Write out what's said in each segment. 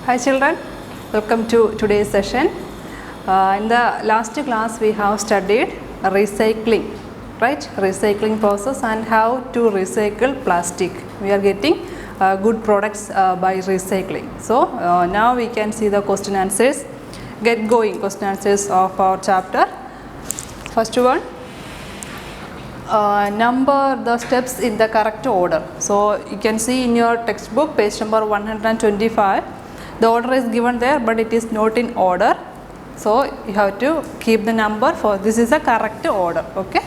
Hi children, welcome to today's session. In the last class we have studied recycling, right? Recycling process and how to recycle plastic. We are getting good products by recycling. So now we can see the question answers. Get going question answers of our chapter. First one, number the steps in the correct order. So you can see in your textbook page number 125, the order is given there but it is not in order. So you have to keep the number for this is a correct order. Okay.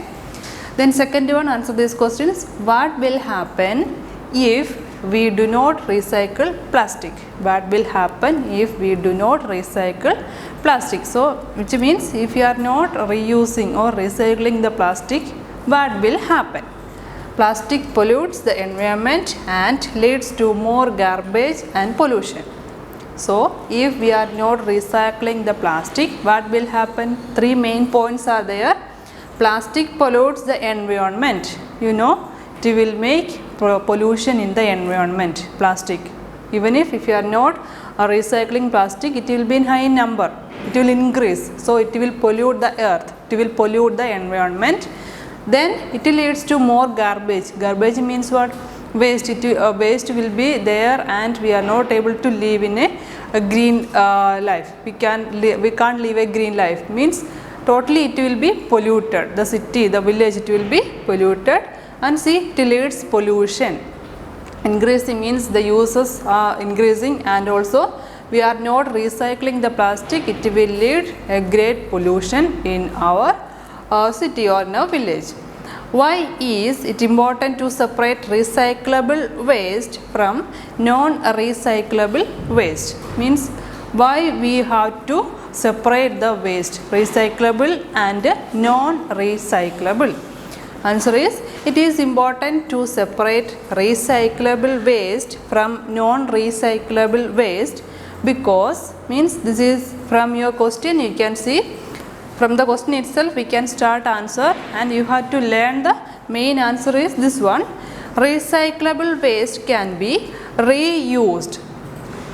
Then second one, answer these questions. What will happen if we do not recycle plastic? What will happen if we do not recycle plastic? So which means if you are not reusing or recycling the plastic, what will happen? Plastic pollutes the environment and leads to more garbage and pollution. So if we are not recycling the plastic, what will happen? Three main points are there. Plastic pollutes the environment. You know, it will make pollution in the environment, plastic. Even if you are not recycling plastic, it will be in high number. It will increase. So it will pollute the earth. It will pollute the environment. Then it leads to more garbage. Garbage means what? Waste. Waste will be there and we are not able to live in a green life. We can't live a green life. Means totally it will be polluted. The city, the village, it will be polluted. And see, it leads pollution. Increasing means the uses are increasing and also we are not recycling the plastic. It will lead a great pollution in our city or in a village. Why is it important to separate recyclable waste from non-recyclable waste? Means why we have to separate the waste, recyclable and non-recyclable? Answer is, it is important to separate recyclable waste from non-recyclable waste because, means this is from your question, you can see. From the question itself we can start answer and you have to learn the main answer is this one. Recyclable waste can be reused.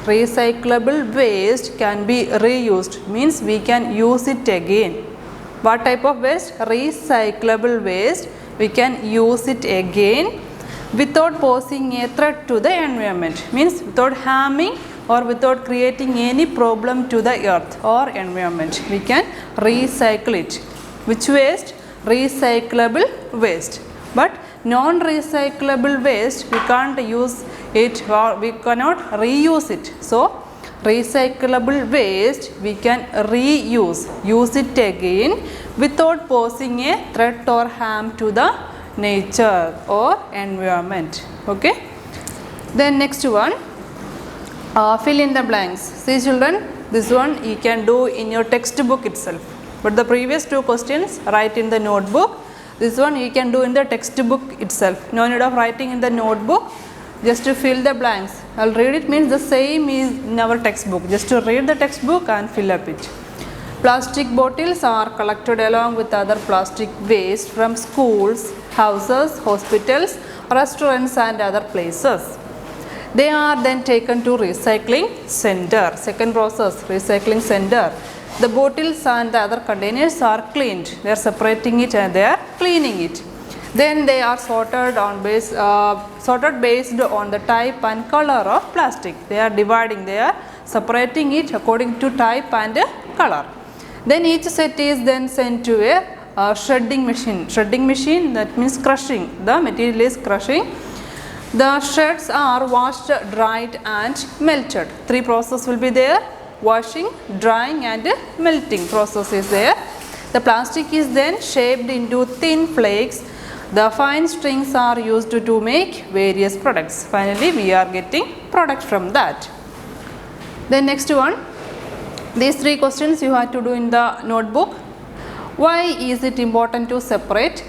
Recyclable waste can be reused means we can use it again. What type of waste? Recyclable waste. We can use it again without posing a threat to the environment. Means without harming or without creating any problem to the earth or environment. We can recycle it. Which waste? Recyclable waste. But non-recyclable waste, we can't use it or we cannot reuse it. So, recyclable waste we can reuse. Use it again without posing a threat or harm to the nature or environment. Okay. Then next one. Fill in the blanks. See children, this one you can do in your textbook itself. But the previous two questions write in the notebook. This one you can do in the textbook itself. No need of writing in the notebook. Just to fill the blanks. I'll read it means the same is in our textbook. Just to read the textbook and fill up it. Plastic bottles are collected along with other plastic waste from schools, houses, hospitals, restaurants and other places. They are then taken to recycling center. Second process, recycling center. The bottles and the other containers are cleaned. They are separating it and they are cleaning it. Then they are sorted based on the type and color of plastic. They are dividing. They are separating it according to type and color. Then each set is then sent to a shredding machine. Shredding machine, that means crushing. The material is crushing. The shreds are washed, dried and melted. Three processes will be there. Washing, drying and melting process is there. The plastic is then shaped into thin flakes. The fine strings are used to make various products. Finally, we are getting product from that. Then next one. These three questions you have to do in the notebook. Why is it important to separate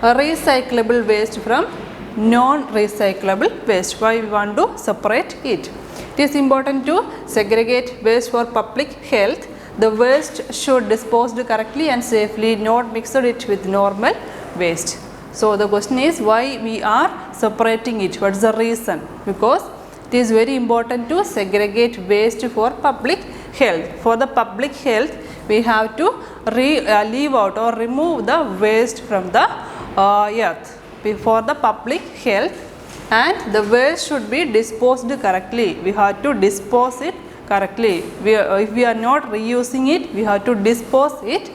recyclable waste from non-recyclable waste? Why we want to separate it? It is important to segregate waste for public health. The waste should be disposed correctly and safely, not mix it with normal waste. So the question is why we are separating it? What is the reason? Because it is very important to segregate waste for public health. For the public health, we have to leave out or remove the waste from the earth. For the public health, and the waste should be disposed correctly. We have to dispose it correctly. If we are not reusing it, we have to dispose it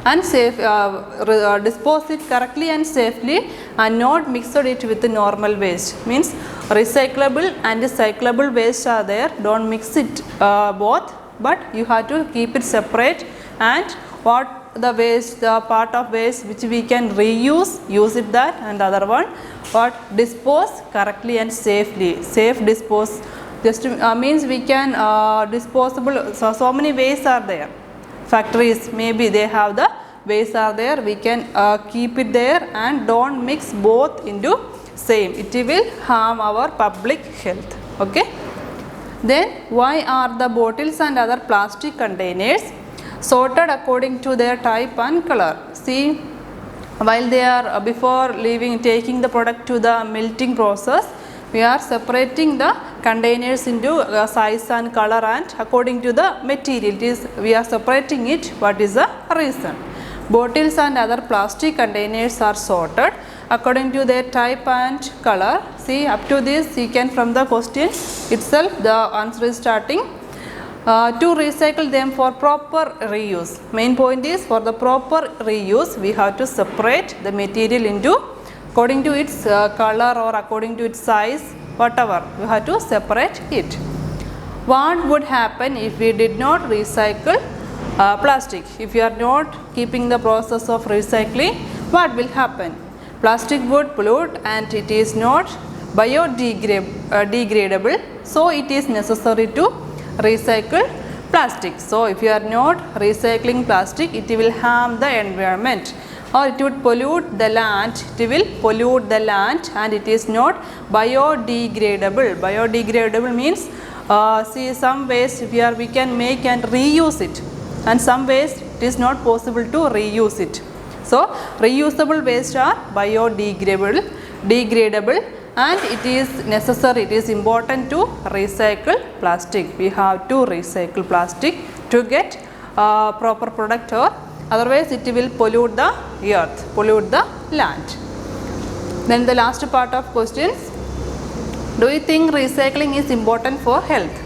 and dispose it correctly and safely, and not mix it with the normal waste. Means recyclable and cyclable waste are there, don't mix it both, but you have to keep it separate, and what the waste, the part of waste which we can reuse, use it that, and the other one what dispose correctly and safely. Safe dispose just means we can disposable, so many ways are there. Factories maybe they have the waste are there, we can keep it there and don't mix both into same, it will harm our public health. Okay. Then why are the bottles and other plastic containers sorted according to their type and color? See, while they are before taking the product to the melting process, we are separating the containers into size and color, and according to the material, we are separating it. What is the reason? Bottles and other plastic containers are sorted according to their type and color. See, up to this you can, from the question itself the answer is starting. To recycle them for proper reuse. Main point is, for the proper reuse we have to separate the material into according to its color or according to its size, whatever, we have to separate it. What would happen if we did not recycle plastic? If you are not keeping the process of recycling, what will happen? Plastic would pollute and it is not biodegradable, so it is necessary to recycle plastic. So if you are not recycling plastic, it will harm the environment, or it would pollute the land, it will pollute the land, and it is not biodegradable. Biodegradable means see, some waste we can make and reuse it, and some waste it is not possible to reuse it. So reusable waste are biodegradable, and it is necessary, it is important to recycle plastic. We have to recycle plastic to get proper product, or otherwise it will pollute the earth, pollute the land. Then the last part of questions. Do you think recycling is important for health?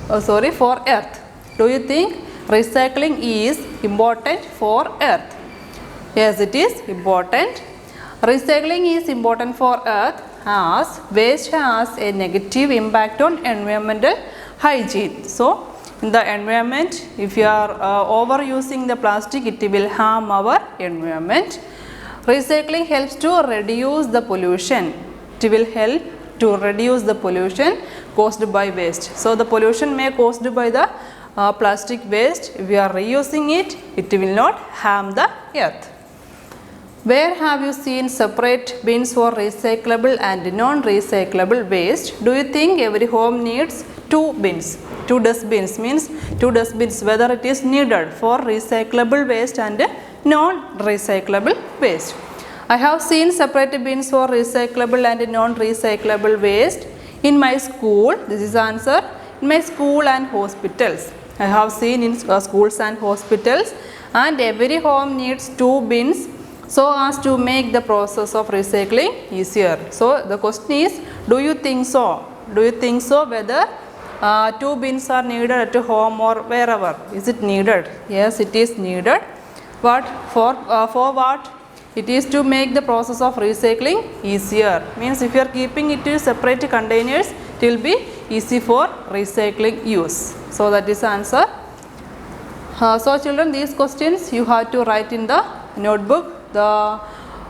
For earth. Do you think recycling is important for earth? Yes, it is important. Recycling is important for earth as waste has a negative impact on environmental hygiene. So in the environment, if you are overusing the plastic, it will harm our environment. Recycling helps to reduce the pollution. It will help to reduce the pollution caused by waste. So the pollution may caused by the plastic waste. If we are reusing it, it will not harm the earth. Where have you seen separate bins for recyclable and non-recyclable waste? Do you think every home needs two bins? Two dustbins means two dustbins, whether it is needed for recyclable waste and non-recyclable waste. I have seen separate bins for recyclable and non-recyclable waste in my school. This is the answer. In my school and hospitals. I have seen in schools and hospitals, and every home needs two bins so as to make the process of recycling easier. So the question is, do you think so? Do you think so whether two bins are needed at home or wherever? Is it needed? Yes, it is needed. But for what? It is to make the process of recycling easier. Means if you are keeping it in separate containers, it will be easy for recycling use. So that is the answer. So children, these questions you have to write in the notebook. The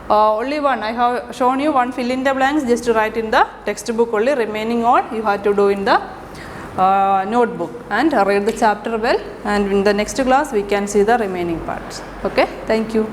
only one I have shown you one fill in the blanks, just to write in the textbook only. Remaining all you have to do in the notebook and read the chapter well, and in the next class we can see the remaining parts. Okay, thank you.